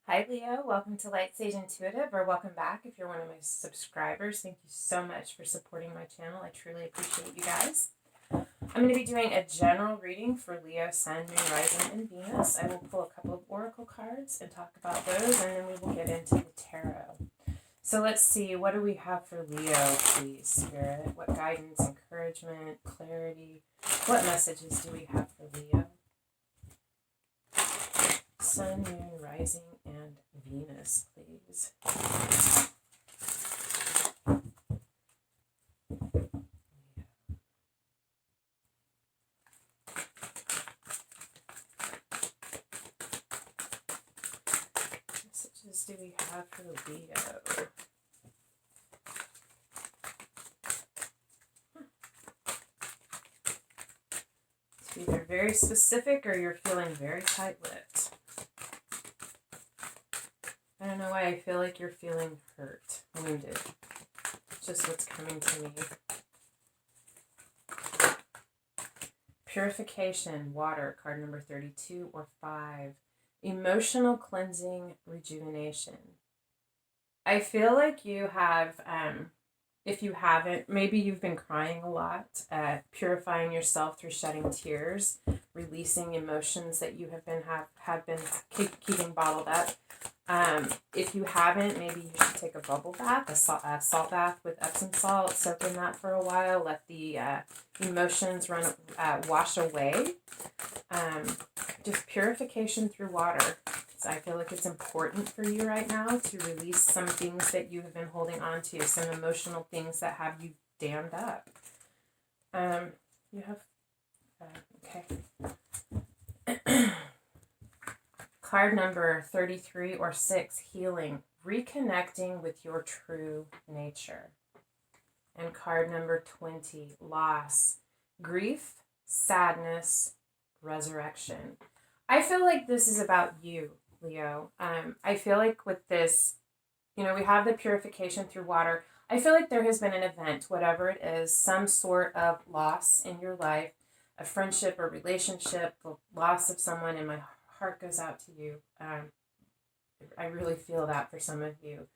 Hi Leo, welcome to Lightsageintuitive, or welcome back if you're one of my subscribers. Thank you so much for supporting my channel. I truly appreciate you guys. I'm going to be doing a general reading for Leo, Sun, Moon, Rising, and Venus. I will pull a couple of oracle cards and talk about those, and then we will get into the tarot. So let's see, what do we have for Leo, please, Spirit? What guidance, encouragement, clarity, what messages do we have for Leo? Sun, Moon, Rising, and Venus, please. Messages do we have for Leo? It's either very specific or you're feeling very tight-lipped. I don't know why I feel like you're feeling hurt, wounded. It's just what's coming to me. Purification, water, card number 32 or 5. Emotional cleansing, rejuvenation. I feel like you have, if you haven't, maybe you've been crying a lot, purifying yourself through shedding tears, releasing emotions that you have been keeping bottled up. If you haven't, maybe you should take a bubble bath, a salt bath with Epsom salt, soak in that for a while, let the emotions wash away. Just purification through water. So I feel like it's important for you right now to release some things that you have been holding on to, some emotional things that have you dammed up. You have, okay. Card number 33 or 6, healing, reconnecting with your true nature. And card number 20, loss, grief, sadness, resurrection. I feel like this is about you, Leo. I feel like with this, we have the purification through water. I feel like there has been an event, whatever it is, some sort of loss in your life, a friendship or relationship, the loss of someone, and my heart goes out to you. I really feel that for some of you.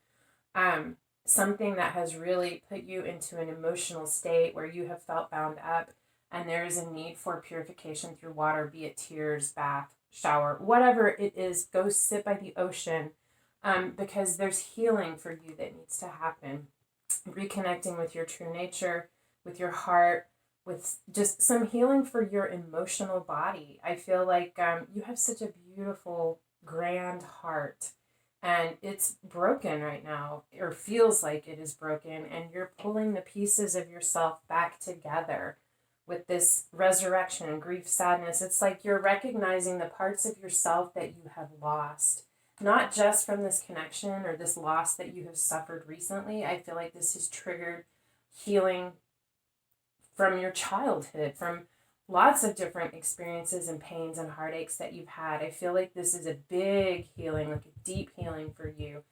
Something that has really put you into an emotional state where you have felt bound up, and there is a need for purification through water, be it tears, bath, shower, whatever it is. Go sit by the ocean, because there's healing for you that needs to happen. Reconnecting with your true nature, with your heart, with just some healing for your emotional body. I feel like you have such a beautiful, grand heart, and it's broken right now, or feels like it is broken, and you're pulling the pieces of yourself back together with this resurrection, grief, sadness. It's like you're recognizing the parts of yourself that you have lost, not just from this connection or this loss that you have suffered recently. I feel like this has triggered healing from your childhood, from lots of different experiences and pains and heartaches that you've had. I feel like this is a big healing, like a deep healing for you.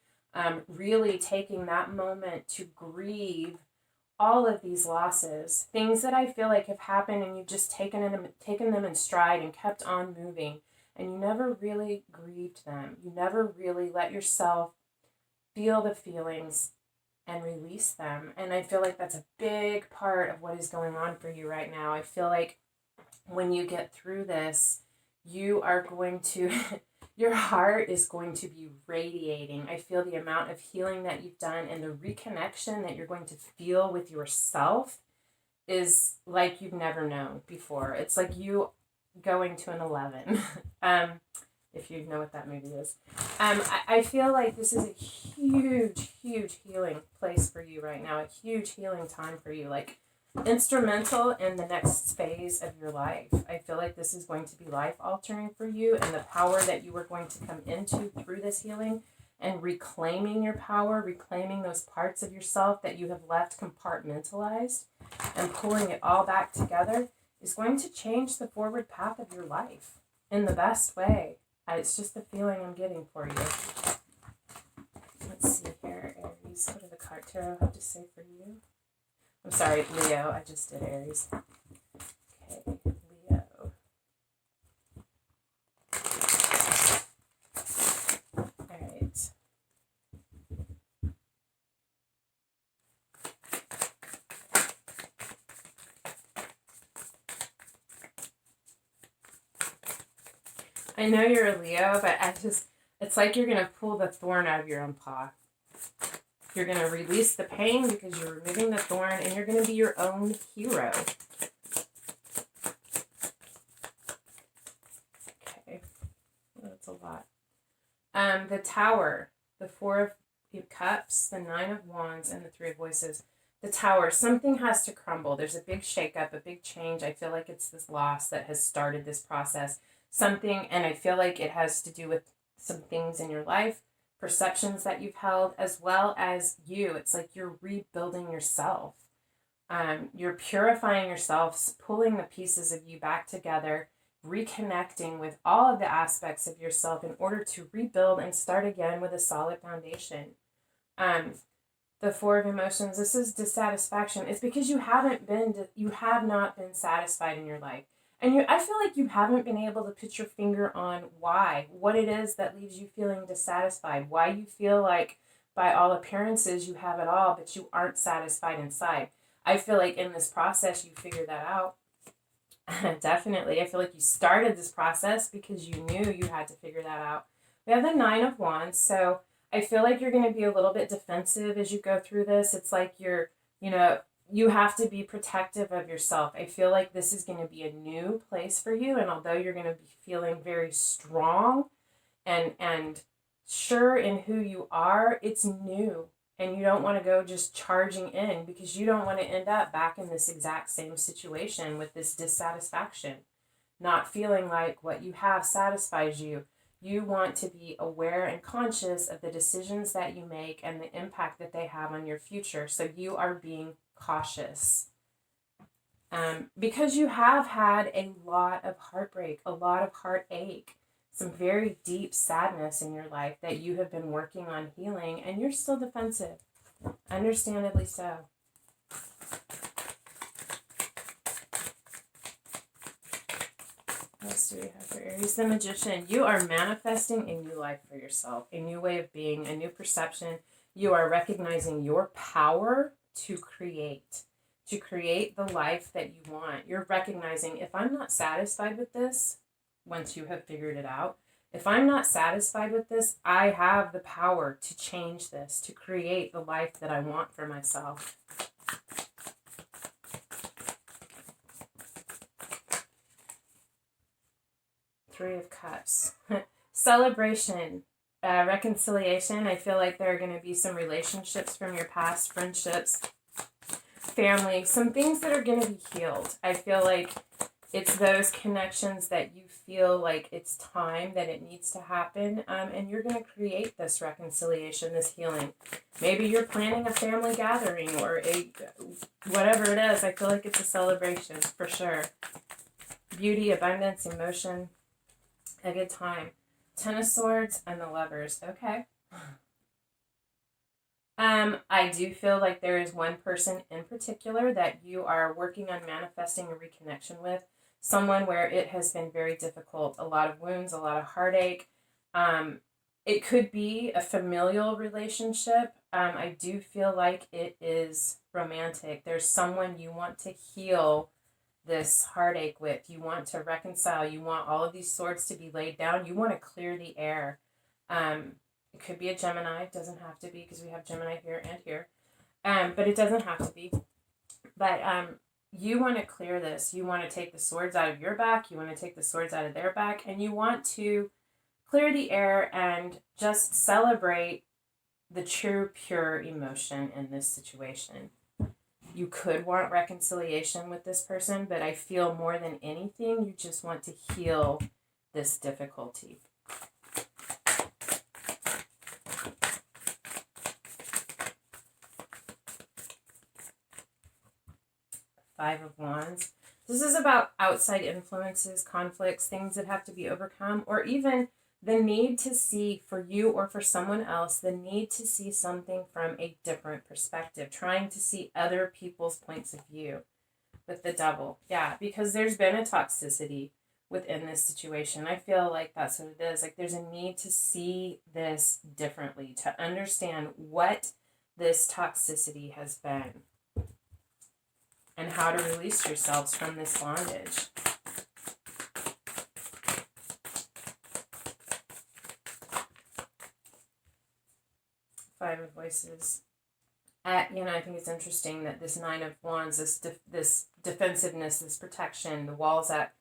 Really taking that moment to grieve all of these losses, things that I feel like have happened, and you've just taken them in stride and kept on moving, and you never really grieved them. You never really let yourself feel the feelings and release them. And I feel like that's a big part of what is going on for you right now. I feel like when you get through this, you are going to, your heart is going to be radiating. I feel the amount of healing that you've done and the reconnection that you're going to feel with yourself is like you've never known before. It's like you going to an 11. If you know what that movie is. I feel like this is a huge, huge healing place for you right now, a huge healing time for you, like instrumental in the next phase of your life. I feel like this is going to be life-altering for you, and the power that you are going to come into through this healing and reclaiming your power, reclaiming those parts of yourself that you have left compartmentalized and pulling it all back together is going to change the forward path of your life in the best way. It's just the feeling I'm getting for you. Let's see here, Aries. What do the card tarot have to say for you? I'm sorry, Leo. I just did Aries. Okay, Leo. All right. I know you're a Leo, but it's like you're going to pull the thorn out of your own paw. You're going to release the pain because you're removing the thorn, and you're going to be your own hero. Okay, that's a lot. The Tower, the Four of Cups, the Nine of Wands, and the Three of Voices. The Tower, something has to crumble. There's a big shakeup, a big change. I feel like it's this loss that has started this process. Something, and I feel like it has to do with some things in your life, perceptions that you've held, as well as you. It's like you're rebuilding yourself. You're purifying yourself, pulling the pieces of you back together, reconnecting with all of the aspects of yourself in order to rebuild and start again with a solid foundation. The Four of Emotions, this is dissatisfaction. It's because you have not been satisfied in your life. And I feel like you haven't been able to put your finger on what it is that leaves you feeling dissatisfied, why you feel like by all appearances you have it all, but you aren't satisfied inside. I feel like in this process you figured that out. Definitely. I feel like you started this process because you knew you had to figure that out. We have the Nine of Wands, so I feel like you're going to be a little bit defensive as you go through this. It's like you have to be protective of yourself. I feel like this is going to be a new place for you, and although you're going to be feeling very strong and sure in who you are, it's new. And you don't want to go just charging in because you don't want to end up back in this exact same situation with this dissatisfaction, not feeling like what you have satisfies you. You want to be aware and conscious of the decisions that you make and the impact that they have on your future. So you are being cautious. Because you have had a lot of heartbreak, a lot of heartache, some very deep sadness in your life that you have been working on healing, and you're still defensive. Understandably so. What else do we have for Aries? The Magician. You are manifesting a new life for yourself, a new way of being, a new perception. You are recognizing your power to create the life that you want. You're recognizing, if I'm not satisfied with this, once you have figured it out, if I'm not satisfied with this, I have the power to change this, to create the life that I want for myself. Three of Cups. Celebration, reconciliation. I feel like there are going to be some relationships from your past, friendships, family, some things that are going to be healed. I feel like it's those connections that you feel like it's time that it needs to happen, and you're going to create this reconciliation, this healing. Maybe you're planning a family gathering or whatever it is. I feel like it's a celebration for sure. Beauty, abundance, emotion, a good time. Ten of Swords and the Lovers. Okay. I do feel like there is one person in particular that you are working on manifesting a reconnection with. Someone where it has been very difficult, a lot of wounds, a lot of heartache. It could be a familial relationship. I do feel like it is romantic. There's someone you want to heal this heartache with. You want to reconcile. You want all of these swords to be laid down. You want to clear the air. It could be a Gemini. It doesn't have to be because we have Gemini here and here. But it doesn't have to be. But you want to clear this. You want to take the swords out of your back. You want to take the swords out of their back. And you want to clear the air and just celebrate the true, pure emotion in this situation. You could want reconciliation with this person, but I feel more than anything, you just want to heal this difficulty. Five of Wands. This is about outside influences, conflicts, things that have to be overcome, or even the need to see, for you or for someone else, the need to see something from a different perspective, trying to see other people's points of view with the Devil. Yeah, because there's been a toxicity within this situation. I feel like that's what it is. Like there's a need to see this differently, to understand what this toxicity has been and how to release yourselves from this bondage. Five of Voices. You know, I think it's interesting that this Nine of Wands, this defensiveness, this protection, the walls that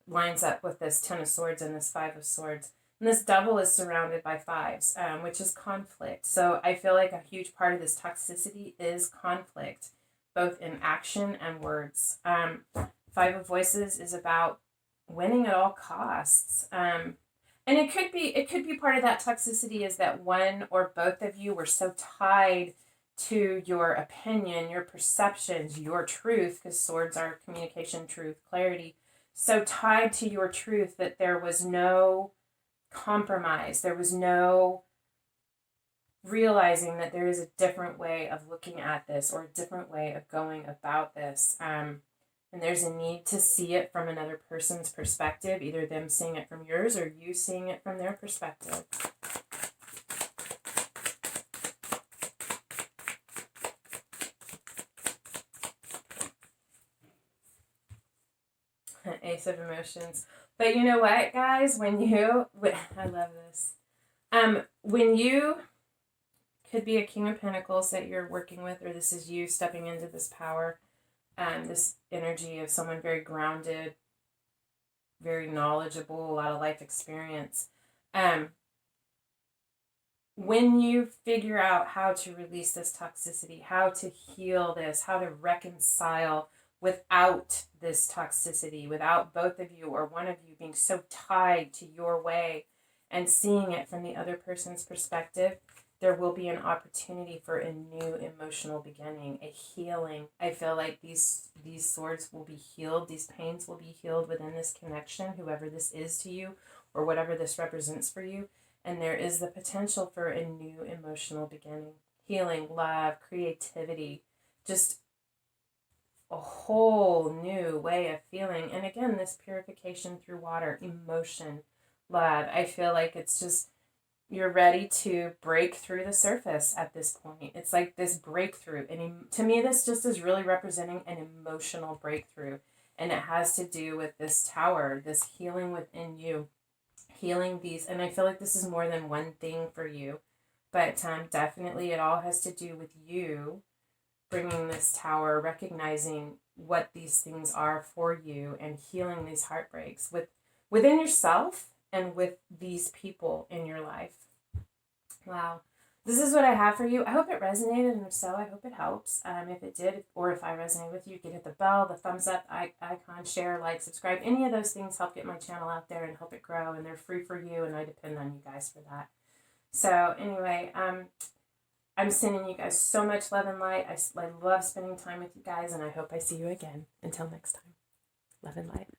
lines up with this Ten of Swords and this Five of Swords. And this Devil is surrounded by fives, which is conflict. So I feel like a huge part of this toxicity is conflict, both in action and words. Five of Voices is about winning at all costs. And it could be part of that toxicity is that one or both of you were so tied to your opinion, your perceptions, your truth, because swords are communication, truth, clarity, so tied to your truth that there was no compromise. There was no realizing that there is a different way of looking at this or a different way of going about this. And there's a need to see it from another person's perspective, either them seeing it from yours or you seeing it from their perspective. Ace of Emotions. But you know what, guys? I love this. When you could be a King of Pentacles that you're working with, or this is you stepping into this power, this energy of someone very grounded, very knowledgeable, a lot of life experience. When you figure out how to release this toxicity, how to heal this, how to reconcile without this toxicity, without both of you or one of you being so tied to your way and seeing it from the other person's perspective, there will be an opportunity for a new emotional beginning, a healing. I feel like these swords will be healed, these pains will be healed within this connection, whoever this is to you or whatever this represents for you. And there is the potential for a new emotional beginning, healing, love, creativity, just a whole new way of feeling. And again, this purification through water, emotion, love. I feel like it's just, you're ready to break through the surface at this point. It's like this breakthrough. And to me, this just is really representing an emotional breakthrough. And it has to do with this tower, this healing within you, healing these. And I feel like this is more than one thing for you. But definitely it all has to do with you bringing this tower, recognizing what these things are for you and healing these heartbreaks within yourself and with these people in your life. Wow. This is what I have for you. I hope it resonated, and if so, I hope it helps. If it did, or if I resonate with you, you can hit the bell, the thumbs up icon, share, like, subscribe. Any of those things help get my channel out there and help it grow, and they're free for you, and I depend on you guys for that. So anyway, I'm sending you guys so much love and light. I love spending time with you guys, and I hope I see you again. Until next time, love and light.